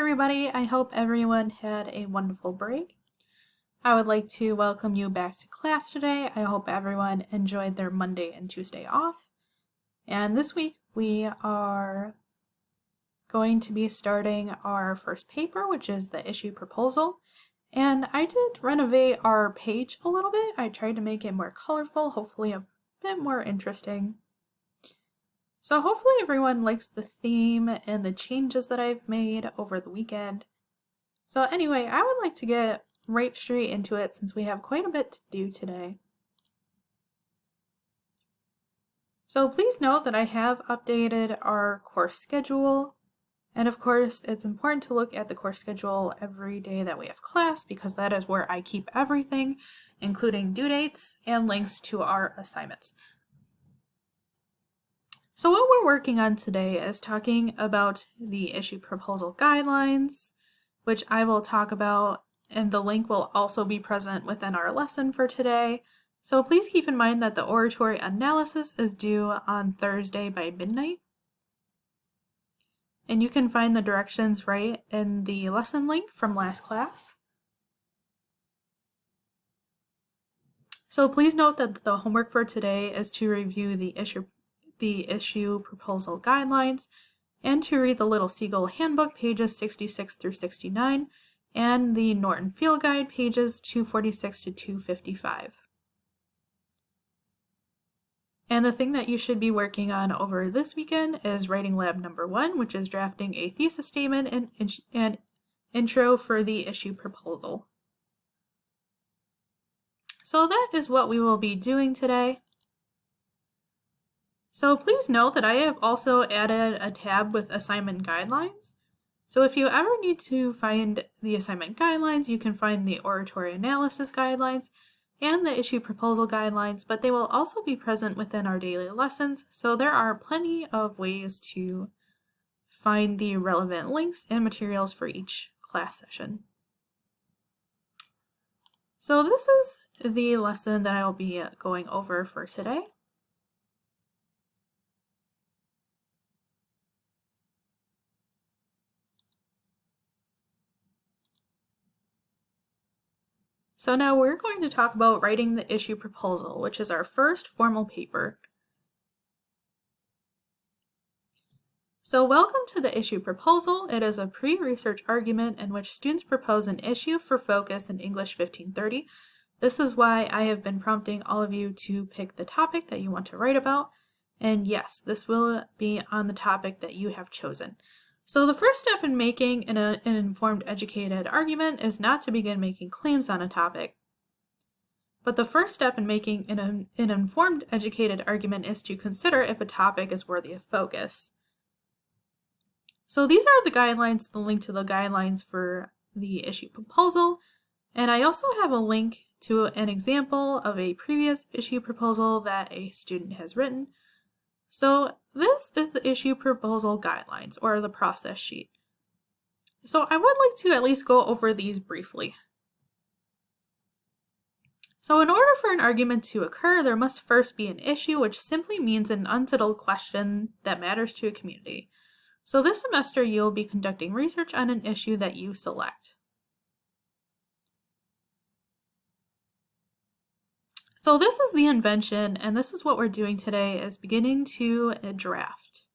everybody. I hope everyone had a wonderful break. I would like to welcome you back to class today. I hope everyone enjoyed their Monday and Tuesday off. And this week we are going to be starting our first paper, which is the issue proposal. And I did renovate our page a little bit. I tried to make it more colorful, hopefully a bit more interesting. So hopefully everyone likes the theme and the changes that I've made over the weekend. So anyway, I would like to get right straight into it since we have quite a bit to do today. So please note that I have updated our course schedule. And of course, it's important to look at the course schedule every day that we have class because that is where I keep everything, including due dates and links to our assignments. So what we're working on today is talking about the issue proposal guidelines, which I will talk about, and the link will also be present within our lesson for today. So please keep in mind that the oratory analysis is due on Thursday by midnight. And you can find the directions right in the lesson link from last class. So please note that the homework for today is to review the issue proposal guidelines and to read the Little Seagull Handbook pages 66 through 69 and the Norton Field Guide pages 246 to 255. And the thing that you should be working on over this weekend is writing lab number 1, which is drafting a thesis statement and intro for the issue proposal. So that is what we will be doing today. So please note that I have also added a tab with assignment guidelines. So if you ever need to find the assignment guidelines, you can find the oratory analysis guidelines and the issue proposal guidelines, but they will also be present within our daily lessons. So there are plenty of ways to find the relevant links and materials for each class session. So this is the lesson that I will be going over for today. So now we're going to talk about writing the issue proposal, which is our first formal paper. So welcome to the issue proposal. It is a pre-research argument in which students propose an issue for focus in English 1530. This is why I have been prompting all of you to pick the topic that you want to write about. And yes, this will be on the topic that you have chosen. So the first step in making an informed educated argument is not to begin making claims on a topic. But the first step in making an informed educated argument is to consider if a topic is worthy of focus. So these are the guidelines, the link to the guidelines for the issue proposal. And I also have a link to an example of a previous issue proposal that a student has written. So this is the issue proposal guidelines, or the process sheet. So I would like to at least go over these briefly. So in order for an argument to occur, there must first be an issue, which simply means an unsettled question that matters to a community. So this semester you'll be conducting research on an issue that you select. So this is the invention, and this is what we're doing today, is beginning to draft.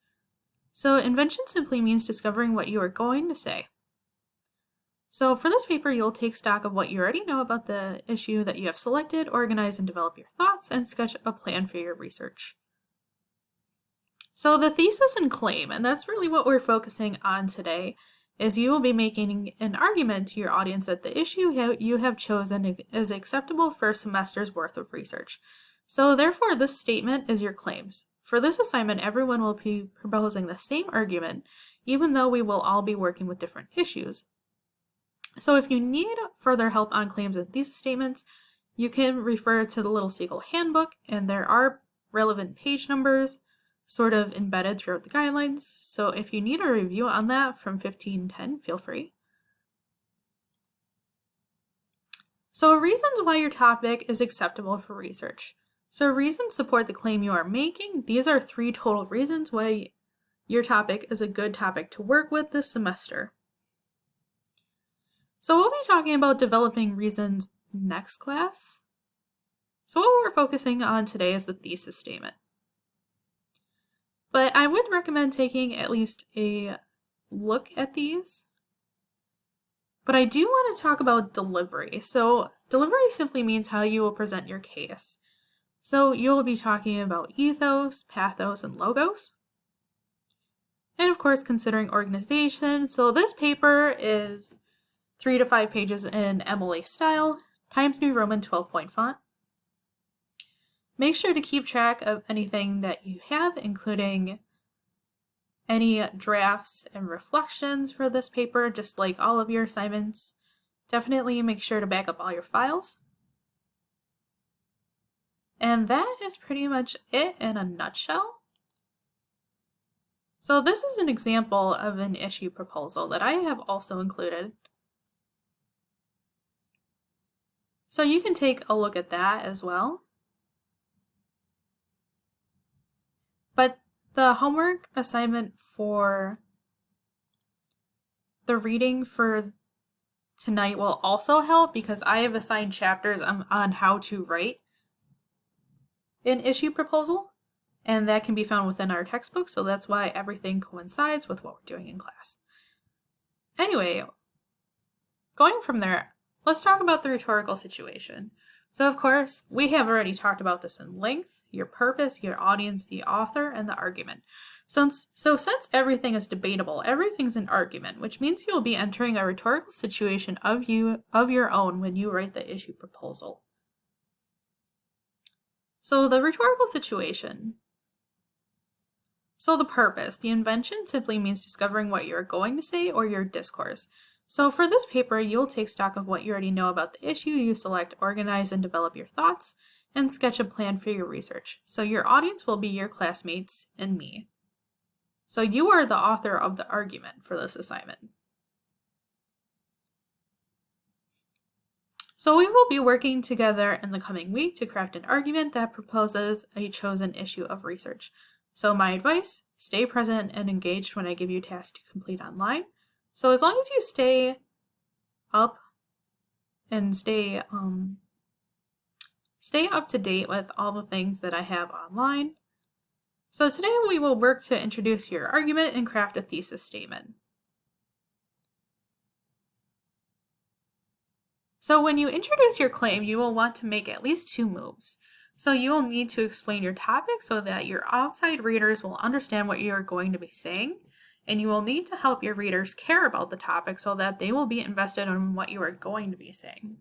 So invention simply means discovering what you are going to say. So for this paper, you'll take stock of what you already know about the issue that you have selected, organize and develop your thoughts, and sketch a plan for your research. So the thesis and claim, and that's really what we're focusing on today, is you will be making an argument to your audience that the issue you have chosen is acceptable for a semester's worth of research. So therefore, this statement is your claims. For this assignment, everyone will be proposing the same argument, even though we will all be working with different issues. So if you need further help on claims and thesis statements, you can refer to the Little Seagull Handbook, and there are relevant page numbers sort of embedded throughout the guidelines. So if you need a review on that from 1510, feel free. So reasons why your topic is acceptable for research. So reasons support the claim you are making. These are 3 total reasons why your topic is a good topic to work with this semester. So we'll be talking about developing reasons next class. So what we're focusing on today is the thesis statement. But I would recommend taking at least a look at these. But I do want to talk about delivery. So delivery simply means how you will present your case. So you'll be talking about ethos, pathos, and logos. And of course, considering organization. So this paper is 3 to 5 pages in MLA style, Times New Roman 12-point font. Make sure to keep track of anything that you have, including any drafts and reflections for this paper, just like all of your assignments. Definitely make sure to back up all your files. And that is pretty much it in a nutshell. So this is an example of an issue proposal that I have also included. So you can take a look at that as well. But the homework assignment for the reading for tonight will also help because I have assigned chapters on how to write an issue proposal, and that can be found within our textbook, so that's why everything coincides with what we're doing in class. Anyway, going from there, let's talk about the rhetorical situation. So of course, we have already talked about this in length, your purpose, your audience, the author, and the argument. Since everything is debatable, everything's an argument, which means you'll be entering a rhetorical situation of your own when you write the issue proposal. So the rhetorical situation. So the purpose. The invention simply means discovering what you're going to say or your discourse. So for this paper, you'll take stock of what you already know about the issue, you select, organize, and develop your thoughts, and sketch a plan for your research. So your audience will be your classmates and me. So you are the author of the argument for this assignment. So we will be working together in the coming week to craft an argument that proposes a chosen issue of research. So my advice, stay present and engaged when I give you tasks to complete online. So as long as you stay up and stay up to date with all the things that I have online. So today we will work to introduce your argument and craft a thesis statement. So when you introduce your claim, you will want to make at least 2 moves. So you will need to explain your topic so that your outside readers will understand what you are going to be saying. And you will need to help your readers care about the topic so that they will be invested in what you are going to be saying.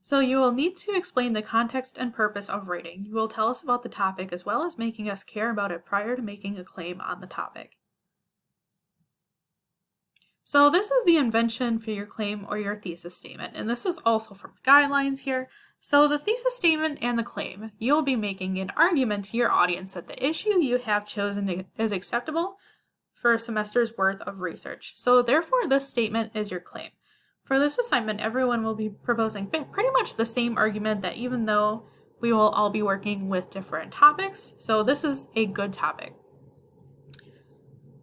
So you will need to explain the context and purpose of writing. You will tell us about the topic as well as making us care about it prior to making a claim on the topic. So this is the invention for your claim or your thesis statement, and this is also from the guidelines here. So the thesis statement and the claim, you'll be making an argument to your audience that the issue you have chosen is acceptable for a semester's worth of research. So therefore, this statement is your claim. For this assignment, everyone will be proposing pretty much the same argument, that even though we will all be working with different topics, so this is a good topic.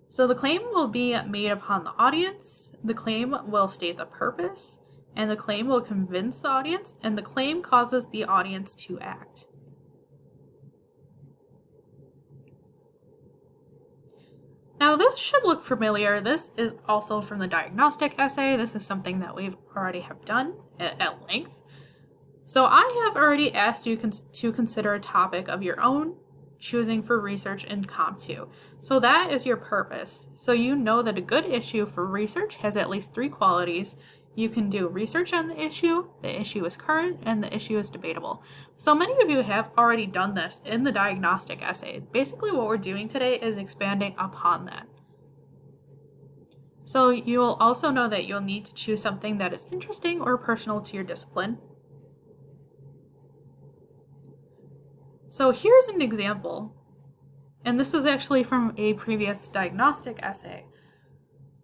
So the claim will be made upon the audience, the claim will state the purpose, and the claim will convince the audience, and the claim causes the audience to act. Now this should look familiar. This is also from the diagnostic essay. This is something that we've already have done at length. So I have already asked you to consider a topic of your own choosing for research in Comp 2. So that is your purpose. So you know that a good issue for research has at least 3 qualities. You can do research on the issue is current, and the issue is debatable. So many of you have already done this in the diagnostic essay. Basically what we're doing today is expanding upon that. So you'll also know that you'll need to choose something that is interesting or personal to your discipline. So here's an example, and this is actually from a previous diagnostic essay.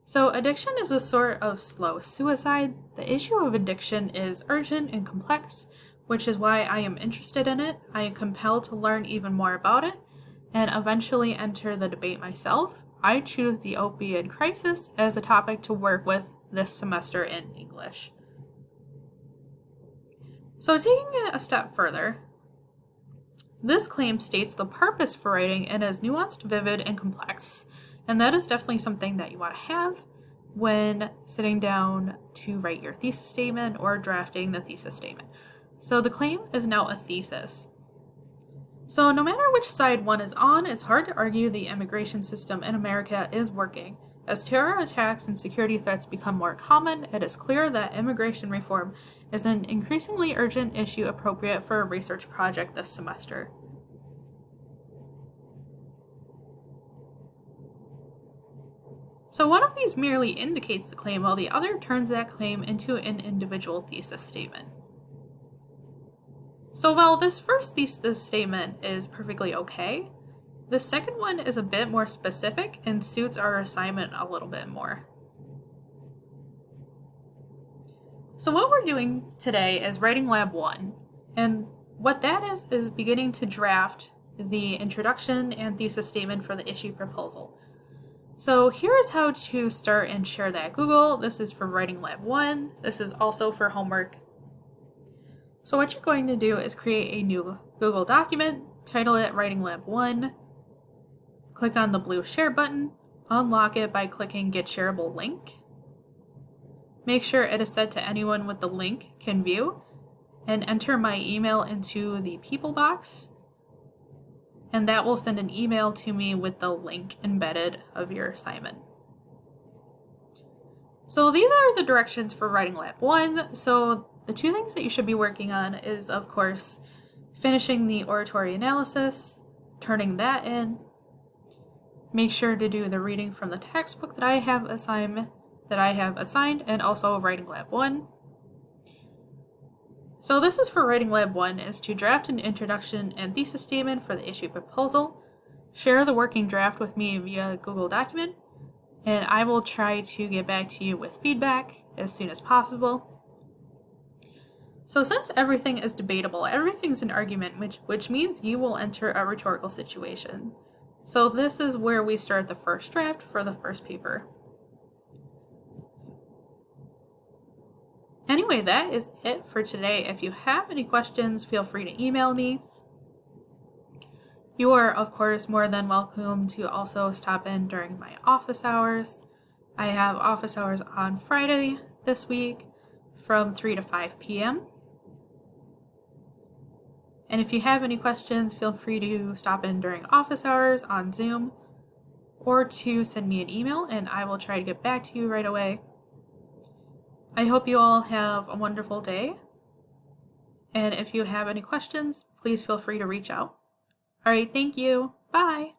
So addiction is a sort of slow suicide. The issue of addiction is urgent and complex, which is why I am interested in it. I am compelled to learn even more about it and eventually enter the debate myself. I choose the opioid crisis as a topic to work with this semester in English. So taking it a step further, this claim states the purpose for writing and is nuanced, vivid, and complex. And that is definitely something that you want to have when sitting down to write your thesis statement or drafting the thesis statement. So the claim is now a thesis. So no matter which side one is on, it's hard to argue the immigration system in America is working. As terror attacks and security threats become more common, it is clear that immigration reform is an increasingly urgent issue appropriate for a research project this semester. So one of these merely indicates the claim, while the other turns that claim into an individual thesis statement. So while this first thesis statement is perfectly okay, the second one is a bit more specific and suits our assignment a little bit more. So what we're doing today is writing lab 1, and what that is beginning to draft the introduction and thesis statement for the issue proposal. So here is how to start and share that Google. This is for writing lab 1. This is also for homework. So what you're going to do is create a new Google document, title it Writing Lab 1, click on the blue share button, unlock it by clicking Get Shareable Link. Make sure it is set to anyone with the link can view, and enter my email into the people box, and that will send an email to me with the link embedded of your assignment. So these are the directions for writing lab 1. So the two things that you should be working on is, of course, finishing the oratory analysis, turning that in. Make sure to do the reading from the textbook that I have assigned, and also writing lab 1. So this is for writing lab 1, is to draft an introduction and thesis statement for the issue proposal. Share the working draft with me via Google document, and I will try to get back to you with feedback as soon as possible. So since everything is debatable, everything's an argument, which means you will enter a rhetorical situation. So this is where we start the first draft for the first paper. Anyway, that is it for today. If you have any questions, feel free to email me. You are, of course, more than welcome to also stop in during my office hours. I have office hours on Friday this week from 3 to 5 p.m. And if you have any questions, feel free to stop in during office hours on Zoom or to send me an email, and I will try to get back to you right away. I hope you all have a wonderful day, and if you have any questions, please feel free to reach out. All right, thank you. Bye.